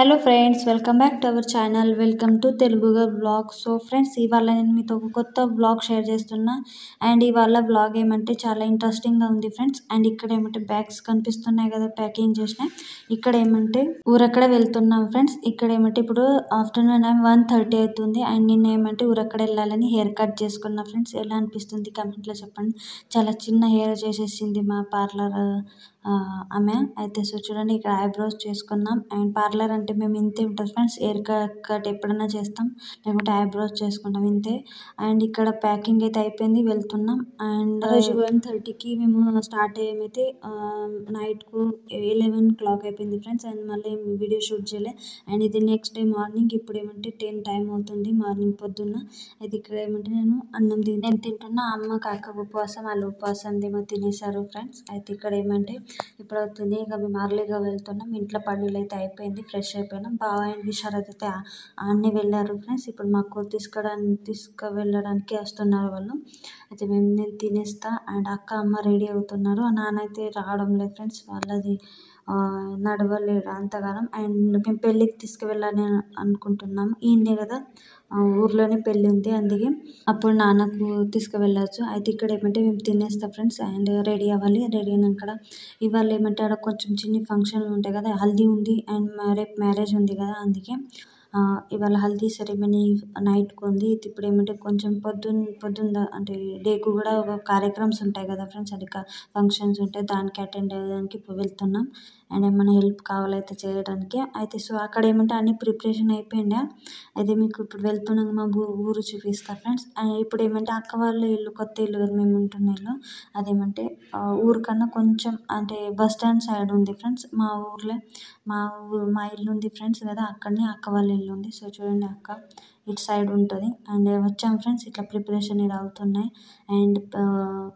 Hello friends, welcome back to our channel. Welcome to తెలుగుగా vlog. So friends, ఇవాళ నేను మీతో ఒక కొత్త వ్లాగ్ షేర్ చేస్తున్నా. అండ్ ఇవాళ వ్లాగ్ ఏమంటే చాలా ఇంట్రెస్టింగ్గా ఉంది ఫ్రెండ్స్. అండ్ ఇక్కడ ఏమంటే బ్యాగ్స్ కనిపిస్తున్నాయి కదా, ప్యాకింగ్ చేసినాయి. ఇక్కడ ఏమంటే ఊరక్కడ వెళ్తున్నాం ఫ్రెండ్స్. ఇక్కడ ఏమంటే ఇప్పుడు ఆఫ్టర్నూన్ 1:30 అవుతుంది. అండ్ నిన్న ఏమంటే ఊరక్కడ వెళ్ళాలని హెయిర్ కట్ చేసుకున్నా ఫ్రెండ్స్. ఎలా అనిపిస్తుంది కమెంట్లో చెప్పండి. చాలా చిన్న హెయిర్ చేసేసింది మా పార్లర్ ఆమె అయితే. సో చూడండి, ఇక్కడ ఐబ్రోస్ చేసుకున్నాం. అండ్ పార్లర్ అంటే మేము ఇంతే ఉంటుంది ఫ్రెండ్స్. హెయిర్ కట్ ఎప్పుడైనా చేస్తాం, లేకుంటే ఐబ్రోస్ చేసుకుంటాం ఇంతే. అండ్ ఇక్కడ ప్యాకింగ్ అయితే అయిపోయింది, వెళ్తున్నాం. అండ్ రోజు 1:30కి మేము స్టార్ట్ అయ్యామైతే నైట్కు 11 o'clock అయిపోయింది ఫ్రెండ్స్. అండ్ మళ్ళీ వీడియో షూట్ చేయలే. అండ్ ఇది నెక్స్ట్ డే మార్నింగ్. ఇప్పుడు ఏమంటే 10 టైం అవుతుంది మార్నింగ్ పొద్దున్న. అయితే ఇక్కడ ఏమంటే నేను అన్నం తింటున్నా. అమ్మకి అక్క ఉపవాసం, వాళ్ళు ఉపవాసం ఏమో తినేసారు ఫ్రెండ్స్. అయితే ఇక్కడ ఏమంటే ఇప్పుడు అవుతుంది, ఇక మేము అర్లీగా వెళ్తున్నాం. ఇంట్లో పనులు అయితే అయిపోయింది, ఫ్రెష్ అయిపోయినాం. బావ అండ్ విశారద్ అయితే అన్నీ వెళ్ళారు ఫ్రెండ్స్. ఇప్పుడు మాకు తీసుకువెళ్ళడానికి వస్తున్నారు వాళ్ళు. అయితే నేను తినేస్తా. అండ్ అక్క అమ్మ రెడీ అవుతున్నారు. నాన్న అయితే రావడం లేదు ఫ్రెండ్స్, వాళ్ళది నడవలేడు అంతగానం. అండ్ మేము పెళ్ళికి తీసుకువెళ్ళాలని అనుకుంటున్నాము. ఈయనే కదా ఊర్లోనే పెళ్ళి ఉంది, అందుకే అప్పుడు నాన్నకు తీసుకువెళ్ళచ్చు. అయితే ఇక్కడ ఏమంటే మేము తినేస్తాం ఫ్రెండ్స్. అండ్ రెడీ అవ్వాలి. రెడీ అయినాక ఇవాళ ఏమంటే ఆడ కొంచెం చిన్న ఫంక్షన్లు ఉంటాయి కదా, హల్దీ ఉంది అండ్ రేపు మ్యారేజ్ ఉంది కదా, అందుకే ఇవాళ హల్దీ సెరమనీ నైట్కు ఉంది. ఇప్పుడు ఏమంటే కొంచెం పొద్దున్న అంటే డేకు కూడా ఒక కార్యక్రమ్స్ ఉంటాయి కదా ఫ్రెండ్స్, అది ఫంక్షన్స్ ఉంటాయి, దానికి అటెండ్ అయ్యడానికి ఇప్పుడు వెళ్తున్నాం. అండ్ ఏమైనా హెల్ప్ కావాలైతే చేయడానికి. అయితే సో అక్కడ ఏమంటే అన్ని ప్రిపరేషన్ అయిపోయిందా. అయితే మీకు ఇప్పుడు వెళ్తున్నాం, మా ఊరు చూపిస్తా ఫ్రెండ్స్. అండ్ ఇప్పుడు ఏమంటే అక్క వాళ్ళ ఇల్లు, కొత్త ఇల్లు కదా మేము ఉంటున్న ఇల్లు, అదేమంటే ఊరికన్నా కొంచెం అంటే బస్ స్టాండ్ సైడ్ ఉంది ఫ్రెండ్స్. మా ఇల్లు ఉంది ఫ్రెండ్స్ కదా, అక్కడనే అక్క వాళ్ళ ఇల్లు ఉంది. సో చూడండి, అక్క ఇటు సైడ్ ఉంటుంది. అండ్ వచ్చాం ఫ్రెండ్స్, ఇట్లా ప్రిపరేషన్ ఇలా అవుతున్నాయి. అండ్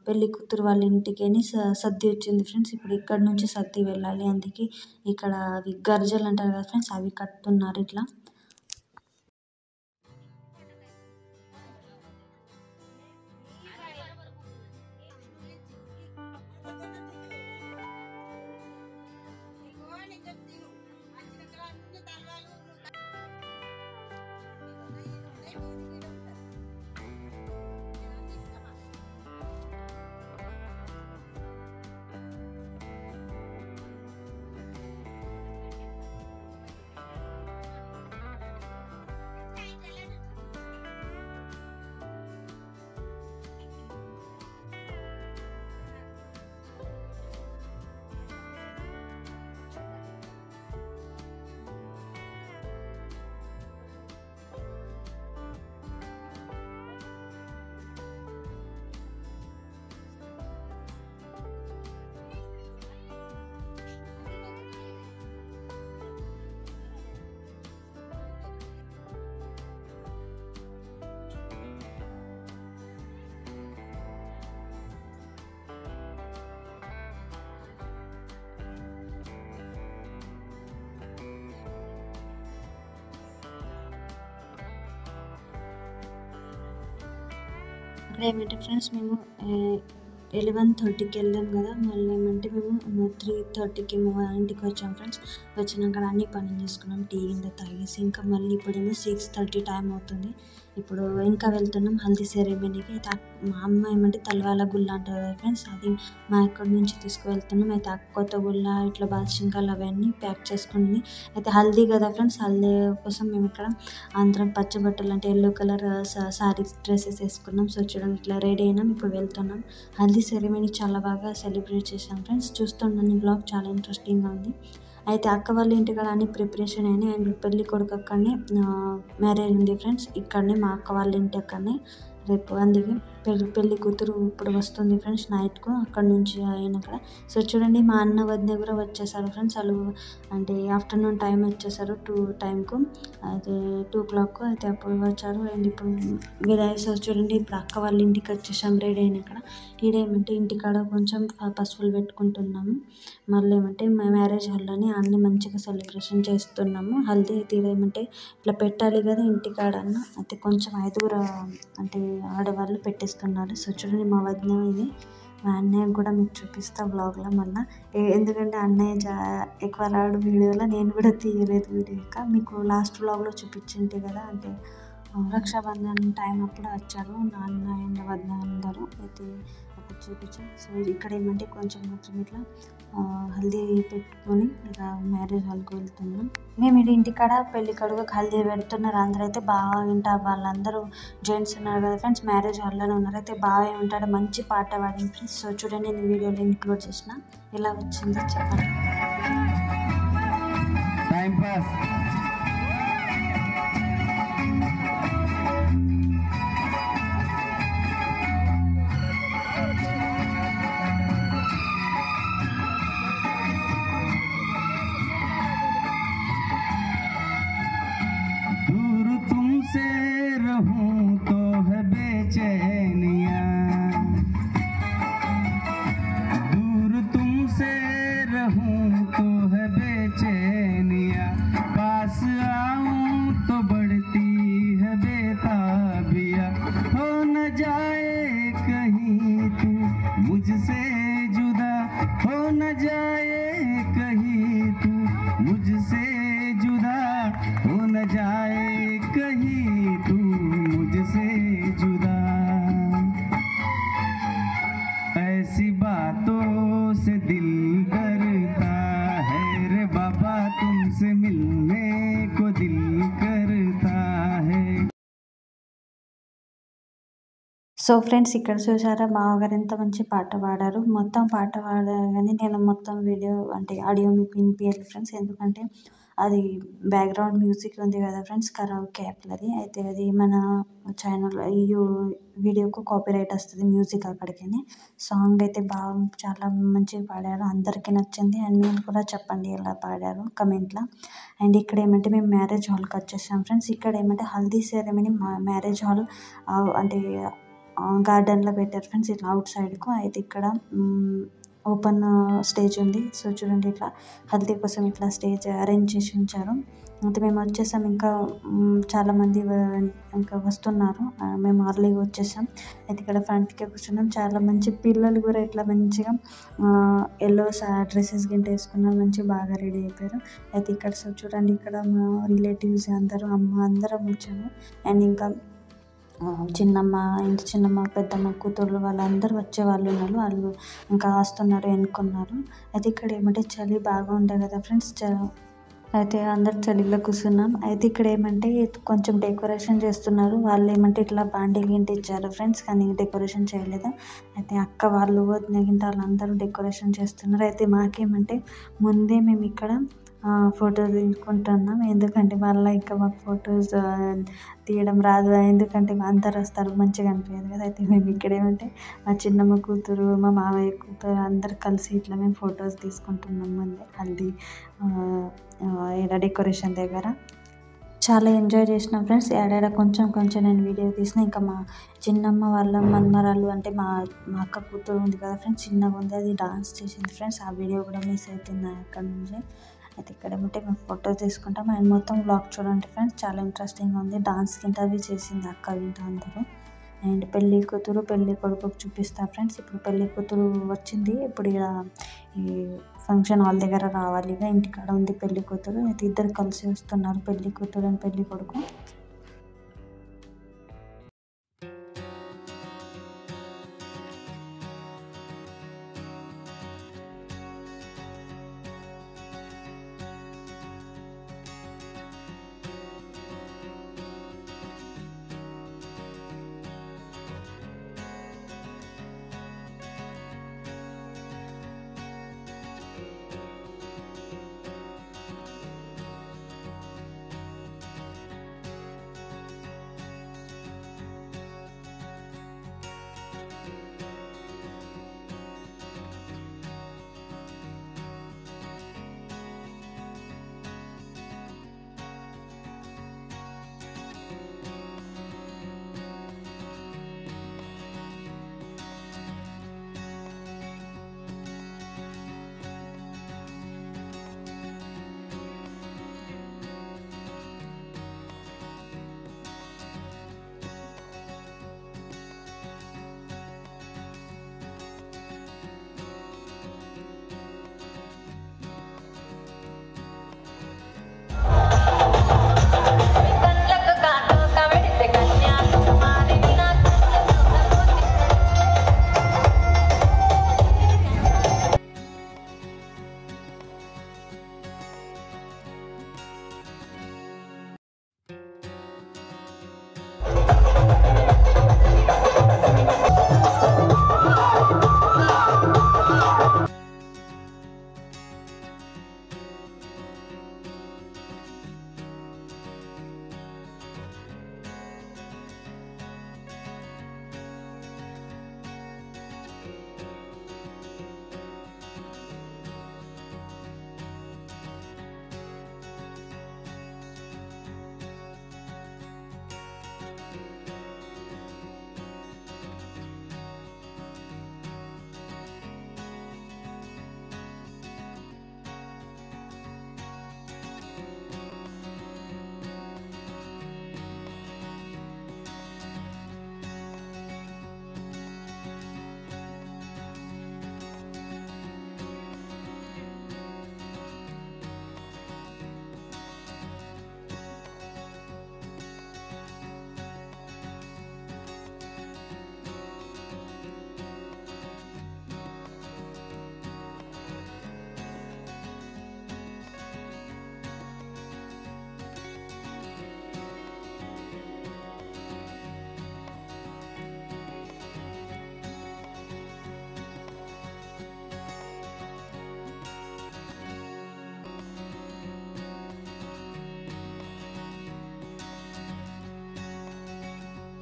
పెళ్లి కూతురు వాళ్ళ ఇంటికి సర్ది వచ్చింది ఫ్రెండ్స్. ఇప్పుడు ఇక్కడ నుంచి సర్ది వెళ్ళాలి, అందుకే ఇక్కడ అవి గర్జలు అంటారు కదా ఫ్రెండ్స్, అవి కట్టున్నారు ఇట్లా. అక్కడ ఏమంటే ఫ్రెండ్స్ మేము 11:30కి వెళ్ళాం కదా, మళ్ళీ ఏమంటే మేము 3:30కి మా ఇంటికి వచ్చాం ఫ్రెండ్స్. వచ్చినాక అన్ని పనులు చేసుకున్నాం, టీ కింద తాగేసి. ఇంకా మళ్ళీ ఇప్పుడేమో 6:30 టైం అవుతుంది. ఇప్పుడు ఇంకా వెళ్తున్నాం హల్దీ సెరమనీకి. అయితే మా అమ్మ ఏమంటే తలవాల గుళ్ళ అంటారు కదా ఫ్రెండ్స్, అది మా ఇక్కడ నుంచి తీసుకువెళ్తున్నాం. అయితే కొత్త గుళ్ళ ఇట్లా బాసింకాలు అవన్నీ ప్యాక్ చేసుకుని. అయితే హల్దీ కదా ఫ్రెండ్స్, హల్దీ కోసం మేము ఇక్కడ అందరం పచ్చ బట్టలు అంటే ఎల్లో కలర్ సారీస్ డ్రెస్సెస్ వేసుకున్నాం. సో చూడండి, ఇట్లా రెడీ అయినాం, ఇప్పుడు వెళ్తున్నాం. హల్దీ సెరమనీ చాలా బాగా సెలబ్రేట్ చేశాం ఫ్రెండ్స్. చూస్తున్నాను బ్లాగ్, చాలా ఇంట్రెస్టింగ్గా ఉంది. అయితే అక్క వాళ్ళ ఇంటికాడ అన్ని ప్రిపరేషన్ అయినాయి. అండ్ పెళ్ళి కొడుకు అక్కడనే మ్యారేజ్ ఉంది ఫ్రెండ్స్, ఇక్కడనే మా అక్క వాళ్ళ ఇంటి అక్కడనే రేపు. అందుకే పెళ్ళి కూతురు ఇప్పుడు వస్తుంది ఫ్రెండ్స్ నైట్కు, అక్కడ నుంచి అయినాక. సో చూడండి, మా అన్న వదిన కూడా వచ్చేసారు ఫ్రెండ్స్. వాళ్ళు అంటే ఆఫ్టర్నూన్ టైం వచ్చేసారు, 2 టైంకు, అయితే 2 o'clock అయితే అప్పుడు వచ్చారు. అండ్ ఇప్పుడు సో చూడండి, ఇప్పుడు అక్క వాళ్ళ ఇంటికి వచ్చేసాం రెడీ అయినాక. ఈడేమంటే ఇంటికాడ కొంచెం పసుపులు పెట్టుకుంటున్నాము. మళ్ళీ ఏమంటే మ్యారేజ్ హాల్లోనే అన్నీ మంచిగా సెలబ్రేషన్ చేస్తున్నాము. హల్దీ అయితే ఏమంటే ఇట్లా పెట్టాలి కదా ఇంటికాడ అన్న. అయితే కొంచెం 5 అంటే ఆడవాళ్ళు పెట్టేస్తున్నారు. సో చూడండి, మా వదిన ఇది మా అన్నయ్య కూడా మీకు చూపిస్తా వ్లాగ్లో మళ్ళీ. ఎందుకంటే అన్నయ్య ఎక్కువ రాడు వీడియోలో, నేను కూడా తీయలేదు వీడియో. మీకు లాస్ట్ వ్లాగ్లో చూపించింటి కదా, అంటే రక్షాబంధన్ టైం అప్పుడు వచ్చారు నాన్న అండ్ వదిన అందరూ, అయితే అప్పుడు చూపించాం. సో ఇక్కడ ఏమంటే కొంచెం మాత్రం ఇట్లా హల్దీ పెట్టుకొని ఇక మ్యారేజ్ హాల్కి వెళ్తున్నాం. మేము ఇంటికాడ పెళ్లి కొడుకు హల్దీ పెడుతున్నారు. అందరూ అయితే బాగా వింటారు, వాళ్ళందరూ జెంట్స్ ఉన్నారు కదా ఫ్రెండ్స్, మ్యారేజ్ హాల్లోనే ఉన్నారు. అయితే బాగా ఉంటాడు, మంచి పాట పాడింది ఫ్రెండ్స్. సో చూడండి, నేను వీడియోలో ఇంక్లూడ్ చేసిన. ఎలా వచ్చిందో చెప్పండి. Time pass. दूर तुमसे रहूं तो है बेचैनिया, दूर तुमसे रहूं तो है बेचैनिया, पास आऊं तो बढ़ती है बेताबिया, हो न जाए कहीं तू मुझसे जुदा, हो न जाए कहीं तू मुझसे जुदा, हो न जाए कहीं तू मुझसे जुदा, ऐसी बातों से दिल डरता है रे बाबा, तुमसे मिलने को दिल करता है. సో ఫ్రెండ్స్, ఇక్కడ చూసారా బావగారు ఎంత మంచి పాట పాడారు. మొత్తం పాట పాడారు కానీ నేను మొత్తం వీడియో అంటే ఆడియో మీకు వినిపించాలి ఫ్రెండ్స్, ఎందుకంటే అది బ్యాక్గ్రౌండ్ మ్యూజిక్ ఉంది కదా ఫ్రెండ్స్, కరాోకే యాప్లది. అయితే అది మన ఛానల్ ఈ వీడియోకు కాపీరైట్ వస్తుంది మ్యూజిక్ అక్కడికి. సాంగ్ అయితే బాగా చాలా మంచిగా పాడారు, అందరికీ నచ్చింది. అండ్ మీరు కూడా చెప్పండి ఎలా పాడారు కమెంట్లో. అండ్ ఇక్కడ ఏమంటే మేము మ్యారేజ్ హాల్కి వచ్చేసాం ఫ్రెండ్స్. ఇక్కడ ఏమంటే హల్దీ సెరమనీ మ్యారేజ్ హాల్ అంటే గార్డెన్లో పెట్టారు ఫ్రెండ్స్, ఇట్లా అవుట్ సైడ్కు. అయితే ఇక్కడ ఓపెన్ స్టేజ్ ఉంది. సో చూడండి, ఇట్లా హల్దీ కోసం ఇట్లా స్టేజ్ అరేంజ్ చేసి ఉంచారు. అయితే మేము వచ్చేసాం, ఇంకా చాలామంది ఇంకా వస్తున్నారు, మేము అర్లీగా వచ్చేసాం. అయితే ఇక్కడ ఫ్రంట్కి కూర్చున్నాం. చాలా మంచి పిల్లలు కూడా ఇట్లా మంచిగా ఎల్లో డ్రెస్సెస్ గింట వేసుకున్నారు, మంచిగా బాగా రెడీ అయిపోయారు. అయితే ఇక్కడ సో చూడండి, ఇక్కడ మా రిలేటివ్స్ అందరూ అందరం వచ్చాము. అండ్ ఇంకా చిన్నమ్మ, ఇంటి చిన్నమ్మ, పెద్దమ్మ కూతుర్లు వాళ్ళందరూ వచ్చేవాళ్ళు ఉన్నారు, వాళ్ళు ఇంకా వస్తున్నారు ఎన్నుకున్నారు. అయితే ఇక్కడ ఏమంటే చలి బాగా ఉండే కదా ఫ్రెండ్స్, అయితే అందరు చలిలో కూర్చున్నాం. అయితే ఇక్కడ ఏమంటే కొంచెం డెకరేషన్ చేస్తున్నారు, వాళ్ళు ఏమంటే ఇట్లా బాండీలు గింట ఇచ్చారు ఫ్రెండ్స్, కానీ డెకరేషన్ చేయలేదు. అయితే అక్క వాళ్ళు వదిన గింట వాళ్ళందరూ డెకరేషన్ చేస్తున్నారు. అయితే మాకేమంటే ముందే మేము ఇక్కడ ఫొటోస్ తీసుకుంటున్నాం, ఎందుకంటే మళ్ళీ ఇంకా మాకు ఫొటోస్ తీయడం రాదు, ఎందుకంటే అందరు వస్తారు మంచిగా అనిపించదు కదా. అయితే మేము ఇక్కడ ఏమంటే మా చిన్నమ్మ కూతురు, మా మామయ్య కూతురు అందరు కలిసి ఇట్లా మేము ఫొటోస్ తీసుకుంటున్నాం ముందే హల్దీ ఇలా డెకరేషన్ దగ్గర. చాలా ఎంజాయ్ చేసినాం ఫ్రెండ్స్. ఏడాడ కొంచెం నేను వీడియో తీసిన. ఇంకా మా చిన్నమ్మ వాళ్ళ మన్మరాలు అంటే మా అక్క కూతురు ఉంది కదా ఫ్రెండ్స్, చిన్నగా ఉంది, అది డాన్స్ చేసింది ఫ్రెండ్స్, ఆ వీడియో కూడా మిస్ అయిపోయింది అక్కడ నుంచి. అయితే ఇక్కడ ఏమంటే మేము ఫోటో తీసుకుంటాం. అండ్ మొత్తం బ్లాగ్ చూడండి ఫ్రెండ్స్, చాలా ఇంట్రెస్టింగ్గా ఉంది. డాన్స్ గింట అవి చేసింది అక్క గింట అందరూ. అండ్ పెళ్ళి కూతురు పెళ్ళి కొడుకుకి చూపిస్తా ఫ్రెండ్స్. ఇప్పుడు పెళ్ళి కూతురు వచ్చింది, ఇప్పుడు ఇలా ఈ ఫంక్షన్ హాల్ దగ్గర రావాలి, ఇక ఇంటికాడ ఉంది పెళ్ళి కూతురు. అయితే ఇద్దరు కలిసి వస్తున్నారు, పెళ్ళి కూతురు అండ్ పెళ్ళి కొడుకు.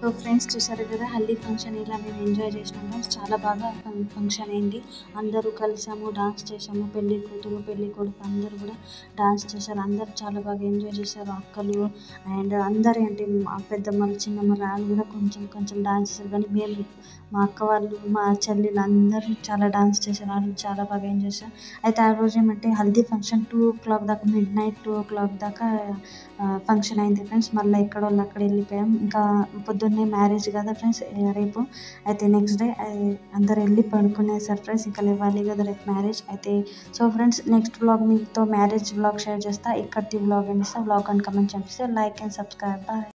సో ఫ్రెండ్స్ చూసారు కదా హల్దీ ఫంక్షన్ ఇలా మేము ఎంజాయ్ చేసినాం ఫ్రెండ్స్. చాలా బాగా ఫంక్షన్ అయింది. అందరూ కలిసాము, డాన్స్ చేసాము. పెళ్లి కూతురు పెళ్లి కొడుకు అందరూ కూడా డాన్స్ చేశారు. అందరూ చాలా బాగా ఎంజాయ్ చేశారు. అక్కలు అండ్ అందరూ అంటే మా పెద్దమ్మలు చిన్నమ్మలు వాళ్ళు కూడా కొంచెం కొంచెం డాన్స్ చేశారు. కానీ మేము మా అక్క వాళ్ళు మా చెల్లెలు అందరూ చాలా డాన్స్ చేశారు. వాళ్ళు చాలా బాగా ఎంజాయ్ చేశారు. అయితే ఆ రోజు ఏమంటే హల్దీ ఫంక్షన్ 2 o'clock దాకా మిడ్నైట్ 2 o'clock దాకా ఫంక్షన్ అయింది ఫ్రెండ్స్. మళ్ళీ ఎక్కడ వాళ్ళు అక్కడ వెళ్ళిపోయాం. ఇంకా పొద్దున్నే మ్యారేజ్ కదా ఫ్రెండ్స్ రేపు. అయితే నెక్స్ట్ డే అందరు వెళ్ళి పడుకునేసారు ఫ్రెండ్స్. ఇంకా లేవాలి కదా రేపు మ్యారేజ్ అయితే. సో ఫ్రెండ్స్ నెక్స్ట్ వ్లాగ్ మీతో మ్యారేజ్ వ్లాగ్ షేర్ చేస్తా. ఇక్కడి వ్లాగ్ ఏం చేస్తా వ్లాగ్ అని కమెంట్ చేస్తే లైక్ అండ్ సబ్స్క్రైబ్. బాయ్.